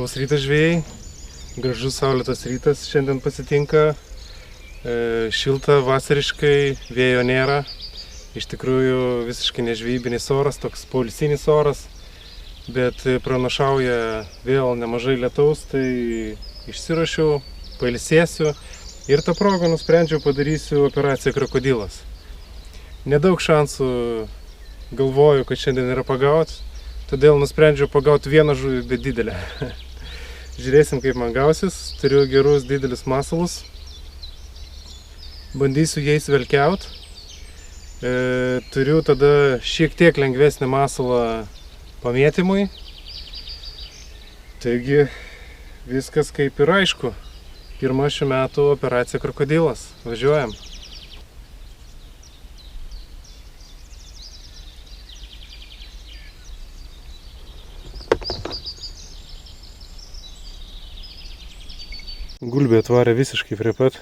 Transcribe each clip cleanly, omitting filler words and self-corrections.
Labas rytas žvejai, gražus saulėtas rytas šiandien pasitinka, šilta vasariškai, vėjo nėra, iš tikrųjų visiškai nežvejybinis oras, toks poilsinis oras, bet pranašauja vėl nemažai lietaus, tai išsiruošiau, pailsėsiu ir tą progą nusprendžiau padarysiu operaciją krokodilas. Nedaug šansų galvoju, kad šiandien yra pagauti, todėl nusprendžiau pagauti vieną žuvį, bet didelę. Žiūrėsim, kaip man gausis. Turiu gerus didelius masalus. Bandysiu jais velkiaut. Turiu tada šiek tiek lengvesnį masalą pamėtymui. Taigi viskas kaip ir aišku. Pirma šių metų operacija krokodilas. Važiuojam. Gulbė atvarė visiškai prie pat.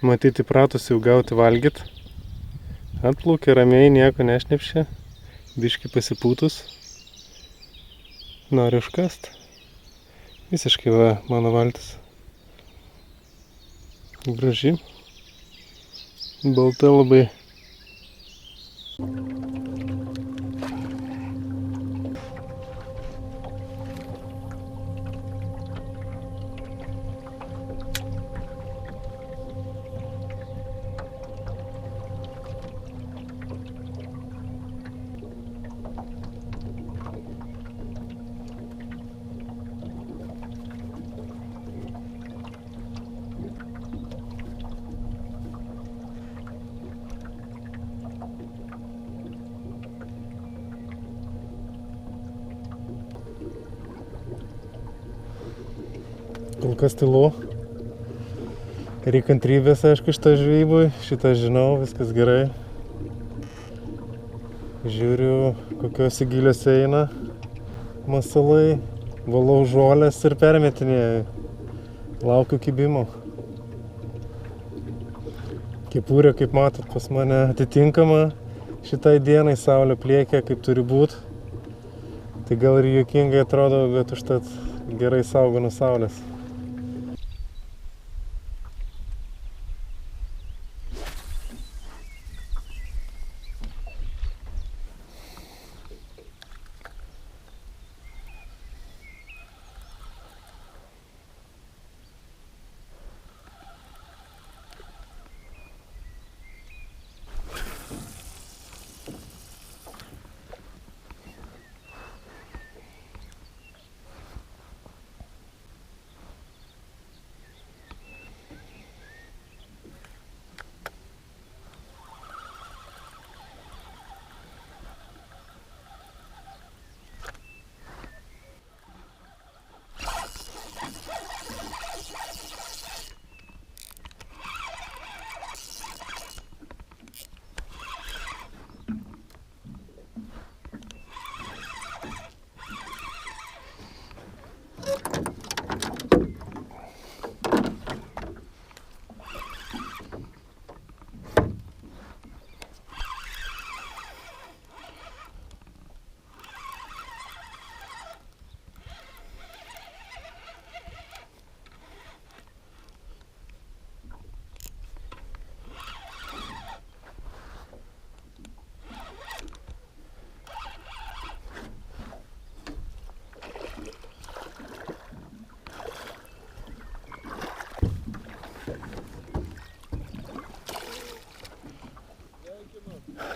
Matyti pratusi jau gauti valgyt. Atplaukė ramiai, nieko nešnepšė. Biški pasipūtus. Nori užkast. Visiškai va mano valtis. Graži. Balta labai. Kol kas tylu. Reikia kantrybės, aišku, šitą žvejybui. Šitą žinau, viskas gerai. Žiūriu, kokiuose giliuose eina masalai. Valau žolės ir permetinėju. Laukiu kibimo. Kepurė, kaip matot, pas mane atitinkama šitai dienai. Saulė pliekia, kaip turi būt. Tai gal ir juokingai atrodo, bet užtat gerai saugo nuo saulės.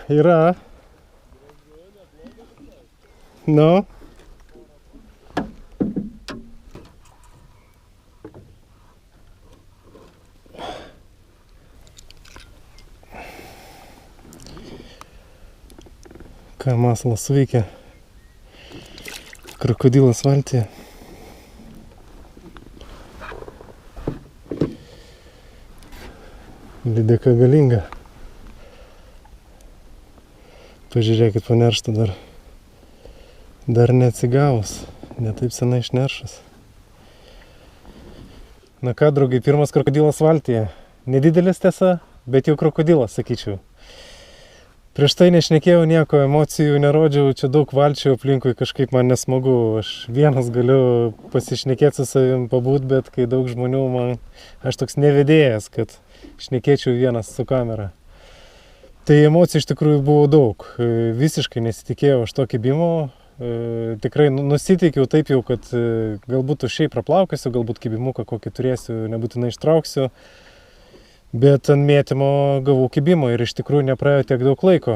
Yra. Nu. Ką masalas suveikia. Krokodilas valtyje. Lydeka galinga. Pažiūrėkit, paneršta dar neatsigavus, netaip senai išneršas. Na ką, draugai, pirmas krokodilas valtyje. Nedidelis tiesa, bet jau krokodilas, sakyčiau. Prieš tai nešnekėjau nieko, emocijų nerodžiau, čia daug valčių aplinkui, kažkaip man nesmagu. Aš vienas galiu pasišnekėti su savim pabūt, bet kai daug žmonių aš toks nevedėjas, kad šnekėčiau vienas su kamera. Tai emocijų iš tikrųjų buvo daug. Visiškai nesitikėjau aš to kibimo. Tikrai nusiteikiau taip jau, kad galbūt tuščiai praplaukėsiu, galbūt kibimuką kokį turėsiu, nebūtinai ištrauksiu. Bet ant mėtymo gavau kibimo ir iš tikrųjų nepraėjo tiek daug laiko.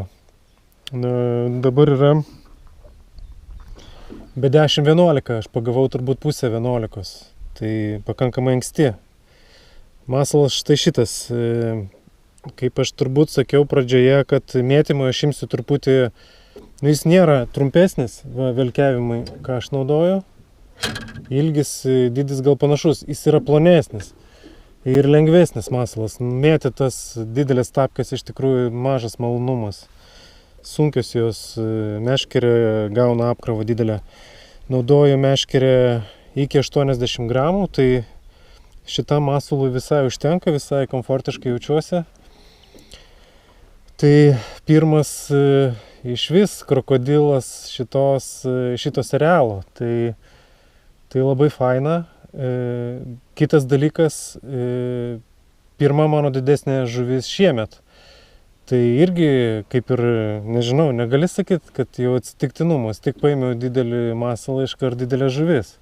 Dabar yra be 10:11, aš pagavau turbūt pusę 11. Tai pakankamai anksti. Masalas štai šitas. Kaip aš turbūt sakiau pradžioje, kad mėtymo aš imsiu truputį, jis nėra trumpesnis, velkiavimai, ką aš naudoju. Ilgis, dydis gal panašus, jis yra plonesnis. Ir lengvesnis masalas. Mėti tas didelės tapkės iš tikrųjų mažas malonumas. Sunkios jos, meškerė gauna apkrovą didelę. Naudoju meškerę iki 80 gramų, tai šitam masalui visai užtenka, visai komfortiškai jaučiuosi. Tai pirmas išvis krokodilas šito serialo. Tai labai faina. Kitas dalykas, pirma mano didesnė žuvis šiemet. Tai irgi, kaip ir, nežinau, negali sakyti, kad jau atsitiktinumas, tik paėmiau didelį masalą iškart didelę žuvis.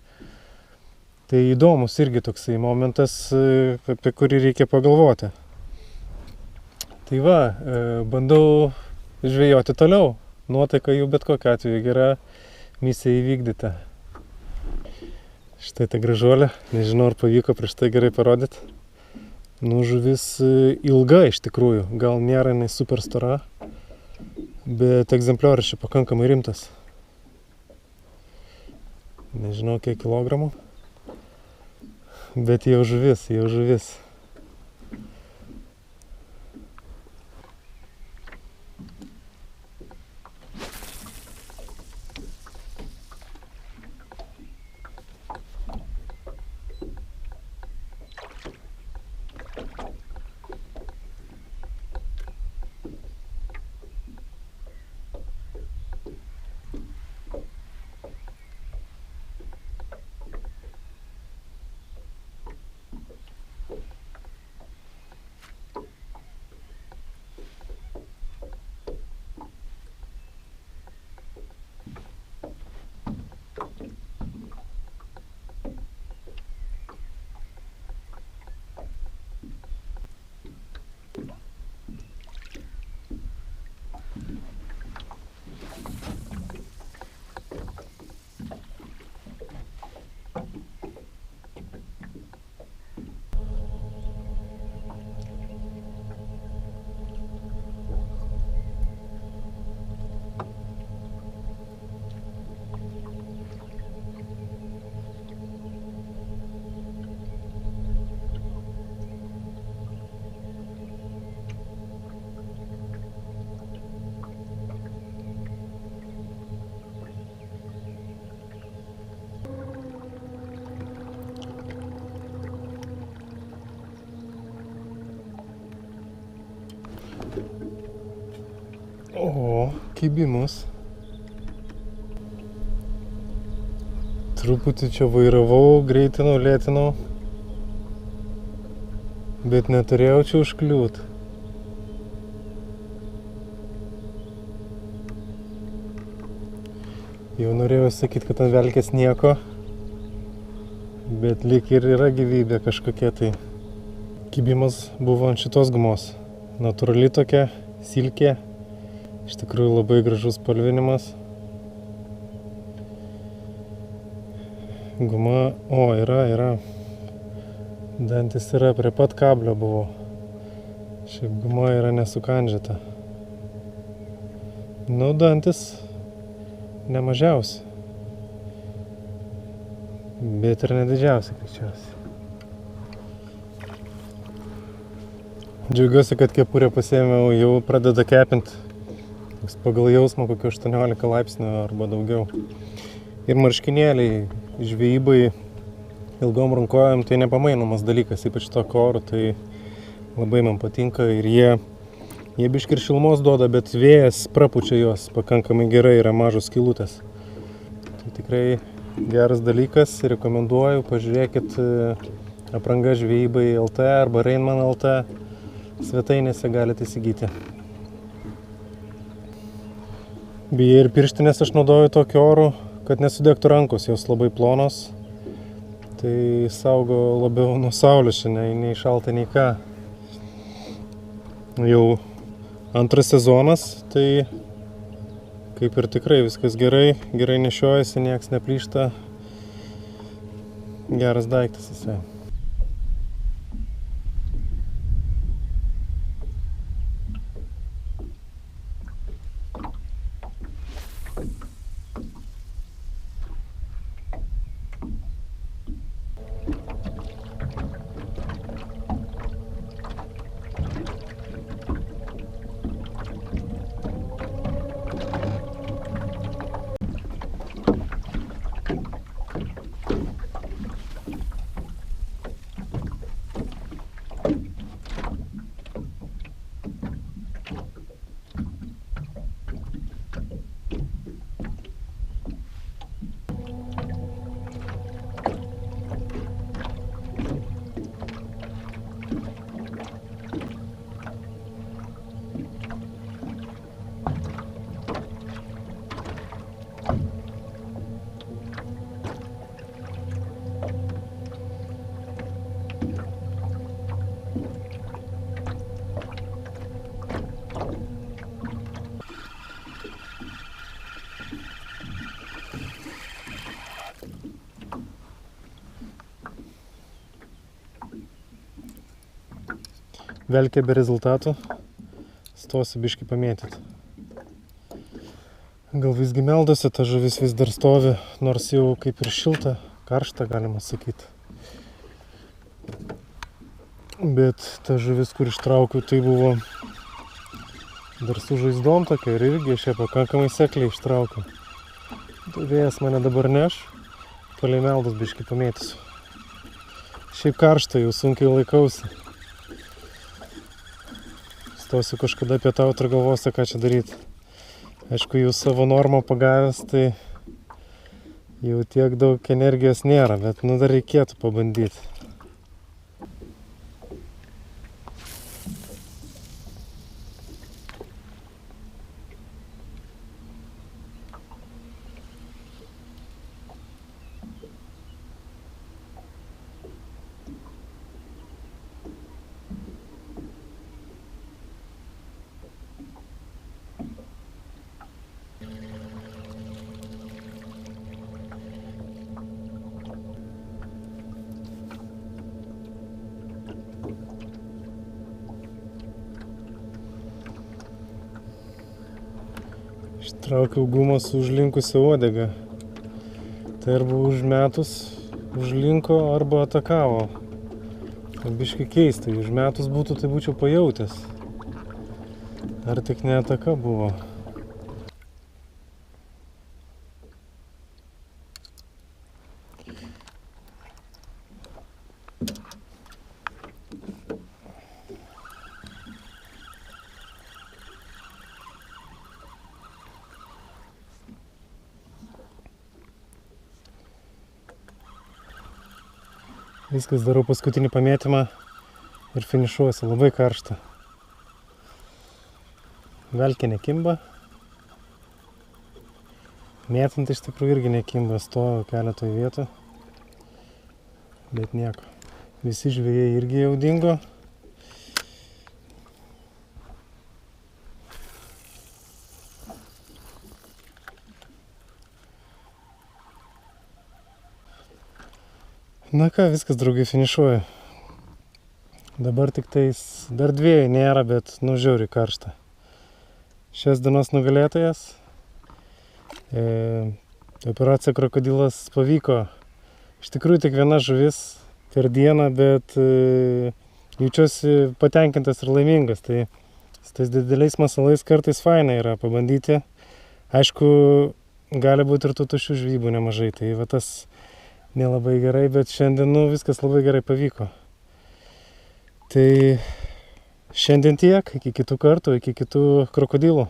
Tai įdomus irgi toksai momentas, apie kurį reikia pagalvoti. Tai va, bandau žvejoti toliau. Nuotaika jų bet kokiu atveju gera, misija įvykdyta. Štai ta gražuolė, nežinau ar pavyko prieš tai gerai parodyti. Žuvis ilga iš tikrųjų, gal nėra jinai super stora, bet egzempliorius čia pakankamai rimtas. Nežinau kiek kilogramų, bet jau žuvis. O, kibimas. Truputį čia vairavau, greitinau, lėtinau, bet neturėjau čia užkliūt. Jau norėjau sakyti, kad ant velkės nieko, bet lyg ir yra gyvybė kažkokia tai. Kibimas buvo ant šitos gumos. Natūrali tokia, silkė. Iš tikrųjų labai gražus spalvinimas. Guma, yra. Dantis yra, prie pat kablio buvo. Šiaip guma yra nesukandžiata. Dantis nemažiausi. Bet ir nedidžiausi, greičiausiai. Džiaugiuosi, kad kepurę pasiėmiau, jau pradeda kepinti. Pagal jausmą kokio 18 laipsnių arba daugiau. Ir marškinėliai žvejybai ilgom rankojom, tai nepamainomas dalykas, ypač to koru, tai labai man patinka ir jie Jie biškį ir šilumos duoda, bet vėjas prapučia juos pakankamai gerai, yra mažos skylutės. Tai tikrai geras dalykas, rekomenduoju, pažiūrėkit apranga žvejybai LT arba Rainman LT svetainėse galite įsigyti. Beje, ir pirštinės aš naudoju tokiu oru, kad nesudegtų rankos, jos labai plonos. Tai saugo labiau nuo saulės, nei šalta, nei ką. Jau antras sezonas, tai kaip ir tikrai viskas gerai nešiojasi, nieks neplyšta. Geras daiktas jisai. Velkė be rezultatų, stosiu biškį pamėtyti. Gal visgi meldosi, ta žuvis vis dar stovi, nors jau kaip ir šilta, karšta galima sakyti. Bet ta žuvis, kur ištraukiau, tai buvo dar su žaizdom tokia ir irgi aš ją pakankamai sekliai ištraukiau. Tai vėjas mane dabar neš, palei meldos biškį pamėtysiu. Šiaip karšta, jau sunkiai laikausi. Stosiu kažkada pietauti ir galvosiu, ką čia daryti. Aišku, jau savo normą pagavęs, tai jau tiek daug energijos nėra, bet dar reikėtų pabandyti. Ištraukiau gumą su užlinkusia uodega. Tai arba užmetus užlinko, arba atakavo. Biškai keista, užmetus būtų, tai būčiau pajautęs. Ar tik ne ataka buvo. Viskas, darau paskutinį pamėtymą ir finišuosiu. Labai karšta. Velkė nekimba. Mėtant iš tikrųjų irgi nekimba. Stoviu keletoj vietų. Bet nieko. Visi žvejai irgi jau dingo. Na ką, viskas, draugai, finišuoju. Dabar tik tais dar dviejų nėra, bet žiauriai karšta. Šios dienos nugalėtojas. Operacija Krokodilas pavyko. Iš tikrųjų tik viena žuvis per dieną, bet jaučiuosi patenkintas ir laimingas. Tai su tais dideliais masalais kartais faina yra pabandyti. Aišku, gali būti ir tų tuščių žvybų nemažai. Tai va tas nelabai gerai, bet šiandien viskas labai gerai pavyko. Tai Šiandien tiek, iki kitų kartų, iki kitų krokodilų.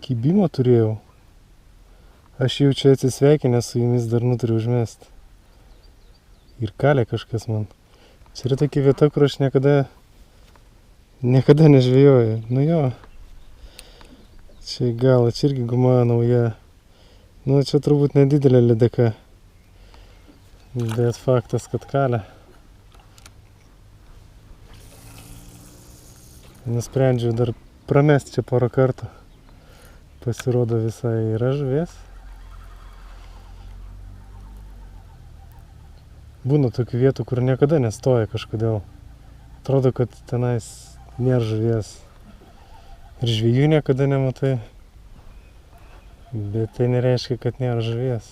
Kibimo turėjau. Aš jau čia atsisveikinęs su jumis dar nutariu užmest. Ir kalė kažkas man. Čia yra tokia vieta, kur aš niekada nežvejoju. Nu jo. Čia gal, čia irgi guma nauja. Nu čia turbūt nedidelė lydeka. Bet faktas, kad kalė. Nusprendžiau dar pramest čia porą kartų. Pasirodo visai yra žuvies. Būna tokių vietų, kur niekada nestoja kažkodėl. Atrodo, kad tenais nėra žuvies. Ir žvejų niekada nematai. Bet tai nereiškia, kad nėra žuvies.